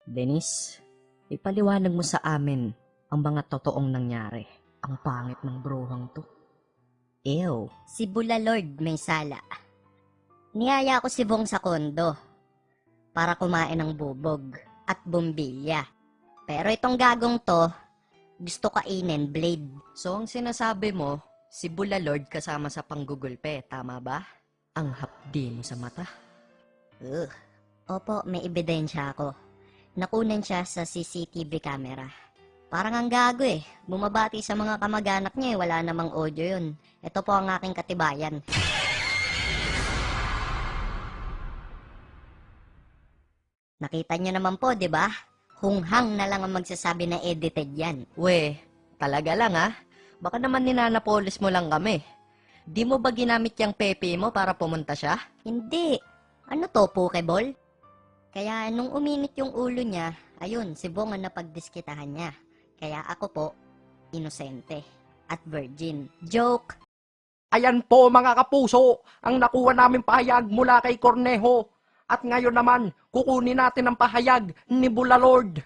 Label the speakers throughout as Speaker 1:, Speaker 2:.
Speaker 1: Denise, ipaliwanag mo sa amin ang mga totoong nangyari. Ang pangit ng bruhang to. Ew.
Speaker 2: Si Bulalord may sala. Niyaya ko si Bong sa kondo para kumain ng bubog at bumbilya. Pero itong gagong to, gusto kainin blade.
Speaker 1: So ang sinasabi mo, si Bulalord kasama sa panggugulpe, tama ba? Ang hapdi mo sa mata.
Speaker 2: Ugh. Opo, may ebidensya ako. Nakunan siya sa CCTV camera. Parang ang gago eh. Bumabati sa mga kamag-anak niya eh. Wala namang audio yun. Ito po ang aking katibayan. Nakita niyo naman po, di ba? Hunghang na lang ang magsasabi na edited yan.
Speaker 1: We, talaga lang ah. Baka naman ninanapolis mo lang kami. Di mo ba ginamit yung pepe mo para pumunta siya?
Speaker 2: Hindi. Ano to, Pokeball? Kaya nung uminit yung ulo niya, ayun, si Bong ang napagdiskitahan niya. Kaya ako po, inosente at virgin. Joke!
Speaker 3: Ayan po mga kapuso, ang nakuha namin pahayag mula kay Cornejo. At ngayon naman, kukunin natin ang pahayag ni Bulalord.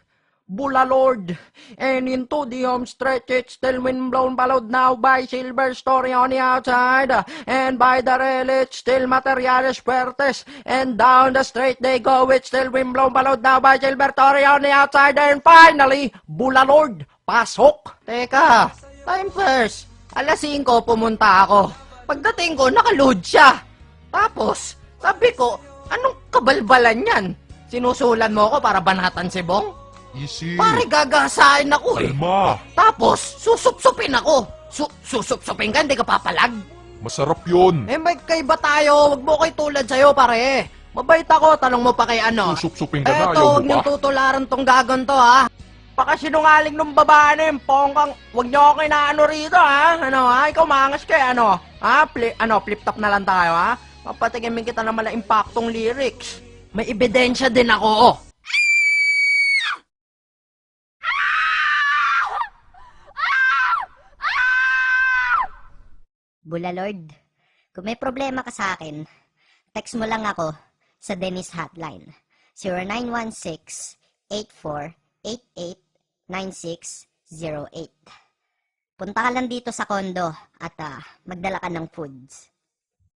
Speaker 3: Bulalord, and into the home stretch, it's still wind blown followed now by silver story on the outside, and by the rail it's still materiales fuertes, and down the straight they go, it's still wind blown followed now by silver story on the outside, and finally, Bulalord, pasok!
Speaker 1: Teka, time first. Alas 5 pumunta ako. Pagdating ko, nakaload siya. Tapos, sabi ko, anong kabalbalan yan? Sinusulan mo ako para banatan si Bong?
Speaker 4: Easy.
Speaker 1: Pare, gagasain ako eh.
Speaker 4: Kalma.
Speaker 1: Tapos, susupsupin ako. Susupsupin ka, hindi ka papalag.
Speaker 4: Masarap yun.
Speaker 1: Eh, may kaiba tayo. Huwag mo ko'y tulad sa'yo, pare. Mabait ako, tanong mo pa kay ano.
Speaker 4: Susupsupin ka na,
Speaker 1: Eto,
Speaker 4: ayaw mo
Speaker 1: huwag niyong
Speaker 4: ba?
Speaker 1: tutularan tong gagon to, ha.
Speaker 3: Pakasinungaling ng babae na yung pongkang, huwag niyo ako inaano rito ha, ano ha, ikaw mangas ka ano, ha, flip top na lang tayo ha, mapatigimin kita ng mala impaktong lyrics.
Speaker 1: May ebidensya din ako.
Speaker 2: Bulalord, kung may problema ka sa akin, text mo lang ako sa Dennis Hotline. 0916-8488-9608. Punta ka lang dito sa kondo at magdala ka ng foods.